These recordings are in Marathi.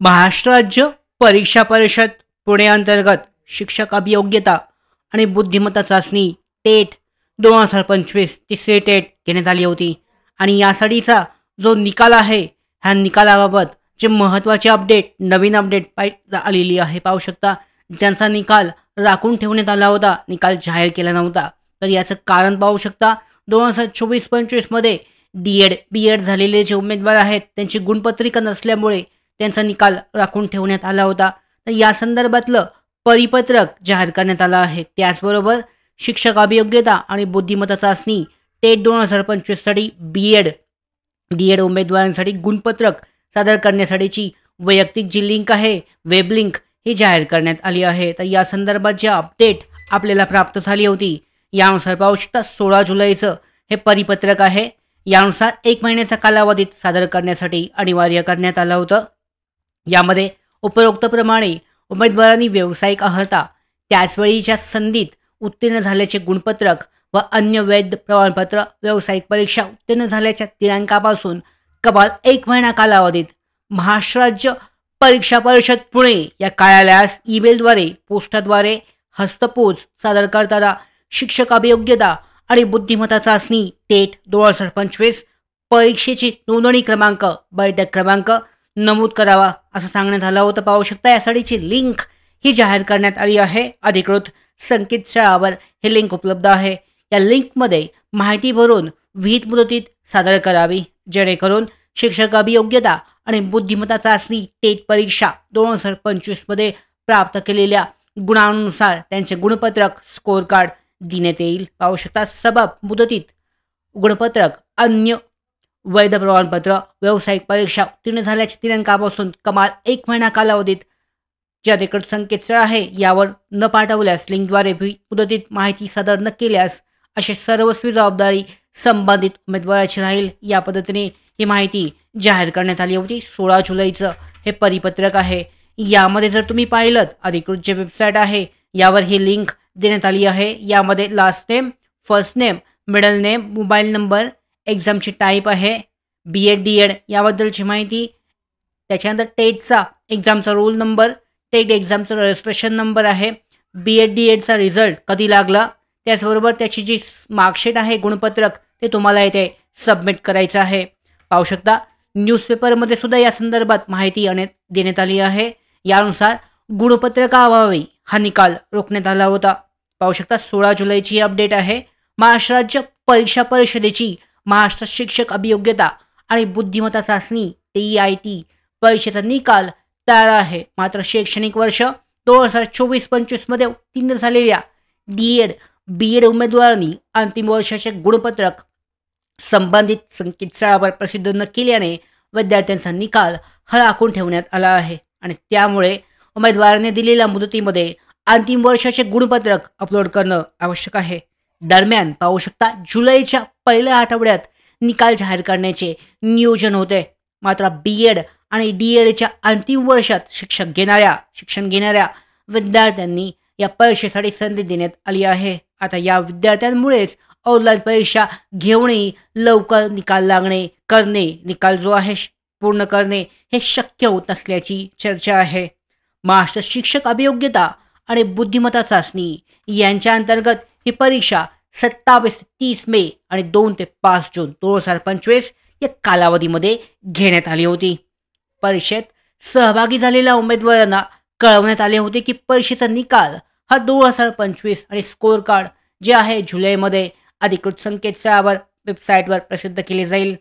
महाराष्ट्र राज्य परीक्षा परिषद पुणे अंतर्गत शिक्षक अभियोग्यता आणि बुद्धिमत्ता चाचणी टेट 2025 तिसरी टेट घेण्यात आली होती आणि यासाठीचा जो निकाल आहे ह्या निकालाबाबत जे महत्त्वाचे अपडेट नवीन अपडेट आलेली आहे पाहू शकता. ज्यांचा निकाल राखून ठेवण्यात आला होता, निकाल जाहीर केला नव्हता, तर याचं कारण पाहू शकता. 2024-25 मध्ये डी बी एड झालेले जे उमेदवार आहेत त्यांची गुणपत्रिका नसल्यामुळे त्यांचा निकाल राखून ठेवण्यात आला होता. तर या संदर्भातलं परिपत्रक जाहीर करण्यात आलं आहे. त्याचबरोबर शिक्षक अभियोग्यता आणि बुद्धिमत्ता चाचणी टेट 2025 साठी डी एड उमेदवारांसाठी गुणपत्रक सादर करण्यासाठीची वैयक्तिक जी लिंक आहे, वेब लिंक, ही जाहीर करण्यात आली आहे. तर या संदर्भात जे अपडेट आपल्याला प्राप्त झाली होती यानुसार पाहू शकता 16 जुलैचं हे परिपत्रक आहे. यानुसार 1 महिन्याचा कालावधीत सादर करण्यासाठी अनिवार्य करण्यात आलं होतं. यामध्ये उपरोक्तप्रमाणे उमेदवारांनी व्यावसायिक अर्हता, त्याचवेळीच्या संधीत उत्तीर्ण झाल्याचे गुणपत्रक व अन्य वैध प्रमाणपत्र, व्यावसायिक परीक्षा उत्तीर्ण झाल्याच्या दिनांकापासून कमाल 1 महिना कालावधीत महाराष्ट्र राज्य परीक्षा परिषद पुणे या कार्यालयास ईमेलद्वारे, पोस्टाद्वारे हस्तपोच सादर करताना शिक्षक अभियोग्यता आणि बुद्धिमत्ता चाचणी टेट 2025 परीक्षेची नोंदणी क्रमांक, बैठक क्रमांक नमूद करावा असं सांगण्यात आलं होतं. पाहू शकता यासाठीची लिंक ही जाहीर करण्यात आली आहे. अधिकृत संकेतस्थळावर हे लिंक उपलब्ध आहे. या लिंकमध्ये माहिती भरून विहित मुदतीत सादर करावी, जेणेकरून शिक्षक अभियोग्यता आणि बुद्धिमत्ता चाचणी टेट परीक्षा 2025 मध्ये प्राप्त केलेल्या गुणांनुसार त्यांचे गुणपत्रक, स्कोर कार्ड देण्यात येईल. पाहू शकता सबब मुदतीत गुणपत्रक, अन्य वैध प्रमाणपत्र, व्यावसायिक परीक्षा उत्तीर्ण झाल्याच्या दिनांकापासून कमाल 1 महिना कालावधीत जे अधिकृत संकेतस्थळ आहे यावर न पाठवल्यास, लिंकद्वारे मुदतीत माहिती सादर न केल्यास अशी सर्वस्वी जबाबदारी संबंधित उमेदवाराची राहील. या पद्धतीने ही माहिती जाहीर करण्यात आली होती. 16 जुलैचं हे परिपत्रक आहे. यामध्ये जर तुम्ही पाहिलं अधिकृत जे वेबसाईट आहे यावर ही लिंक देण्यात आली आहे. यामध्ये last name, first name, middle name, mobile number, एक्झामची टाईप आहे, बी-एड डी-एड याबद्दलची माहिती, त्याच्यानंतर टेटचा एक्झामचा रोल नंबर, टेट एक्झामचा रजिस्ट्रेशन नंबर आहे, बी-एड डी-एडचा रिझल्ट कधी लागला, त्याचबरोबर त्याची जी मार्कशीट आहे, गुणपत्रक, ते तुम्हाला इथे सबमिट करायचं आहे. पाहू शकता न्यूजपेपरमध्ये सुद्धा या संदर्भात माहिती देण्यात आली आहे. यानुसार गुणपत्रकाअभावी हा निकाल रोखण्यात आला होता. पाहू शकता 16 जुलैची ही अपडेट आहे. महाराष्ट्र राज्य परीक्षा परिषदेची महाराष्ट्र शिक्षक अभियोग्यता आणि बुद्धिमत्ता चाचणी TEIT परीक्षेचा निकाल तयार आहे. मात्र शैक्षणिक वर्ष 2024-25 मध्ये उत्तीर्ण झालेल्या डी-एड, बी-एड उमेदवारांनी अंतिम वर्षाचे गुणपत्रक संबंधित संकेतस्थळावर प्रसिद्ध न केल्याने विद्यार्थ्यांचा निकाल हा राखून ठेवण्यात आला आहे आणि त्यामुळे उमेदवारांनी दिलेल्या मुदतीमध्ये अंतिम वर्षाचे गुणपत्रक अपलोड करणं आवश्यक आहे. दरम्यान पाहू शकता जुलैच्या पहिल्या आठवड्यात निकाल जाहीर करण्याचे नियोजन होते. मात्र बी-एड आणि डी-एडच्या अंतिम वर्षात शिक्षण घेणाऱ्या विद्यार्थ्यांनी या परीक्षेसाठी संधी देण्यात आली आहे. आता या विद्यार्थ्यांमुळेच ऑनलाईन परीक्षा घेऊनही लवकर निकाल निकाल जो आहे पूर्ण करणे हे शक्य होत नसल्याची चर्चा आहे. महाराष्ट्र शिक्षक अभियोग्यता आणि बुद्धिमत्ता चाचणी यांच्या अंतर्गत ही परीक्षा 27 ते 30 मे आणि 2 ते 5 जून 2025 या कालावधीमध्ये घेण्यात आली होती. परीक्षेत सहभागी झालेल्या उमेदवारांना कळवण्यात आले होते की परीक्षेचा निकाल हा 2025 आणि स्कोर कार्ड जे आहे जुलैमध्ये अधिकृत संकेतस्थळावर, वेबसाईटवर प्रसिद्ध केले जाईल.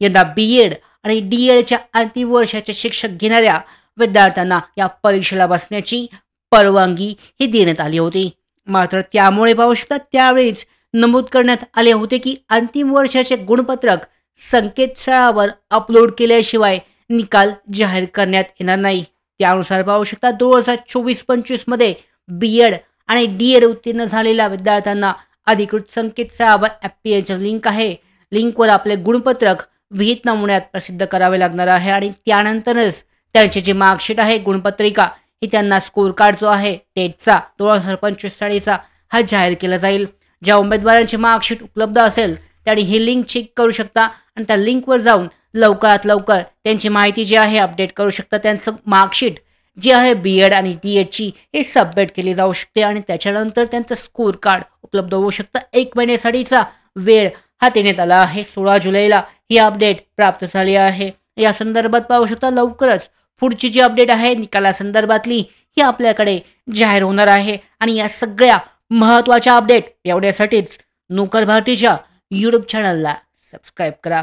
यंदा बी-एड आणि डी-एडच्या अंतिम वर्षाचे शिक्षक घेणाऱ्या विद्यार्थ्यांना या परीक्षेला बसण्याची परवानगी ही देण्यात आली होती. मात्र त्यामुळे पाहू शकता त्यावेळीच नमूद करण्यात आले होते की अंतिम वर्षाचे गुणपत्रक संकेतस्थळावर अपलोड केल्याशिवाय निकाल जाहीर करण्यात येणार नाही. त्यानुसार पाहू शकता 2024-25 मध्ये बी-एड आणि डी-एड उत्तीर्ण झालेल्या विद्यार्थ्यांना अधिकृत संकेतस्थळावर FPAचं लिंक आहे. लिंकवर आपले गुणपत्रक विहित नमुन्यात प्रसिद्ध करावे लागणार आहे आणि त्यानंतरच त्यांची जी मार्कशीट आहे, गुणपत्रिका, ही त्यांना स्कोर कार्ड जो आहे टेटचा 2025 सालीचा हा जाहीर केला जाईल. ज्या उमेदवारांची मार्कशीट उपलब्ध असेल त्यांनी ही लिंक चेक करू शकता आणि त्या लिंकवर जाऊन लवकरात लवकर त्यांची माहिती जी आहे अपडेट करू शकता. त्यांचं मार्कशीट जी आहे BEd आणि DEdची हे सबमिट केली जाऊ शकते आणि त्याच्यानंतर त्यांचं स्कोर कार्ड उपलब्ध होऊ शकतं. 1 महिन्यासाठीचा वेळ हा देण्यात आला आहे. 16 जुलैला ही अपडेट प्राप्त झाली आहे. या संदर्भात पाहू शकता लवकरच पुढची जी अपडेट आहे निकालासंदर्भातली ही आपल्याकडे जाहीर होणार आहे. आणि या सगळ्या महत्त्वाच्या अपडेट एवढ्यासाठीच नोकर भारतीच्या YouTube चॅनलला सबस्क्राईब करा.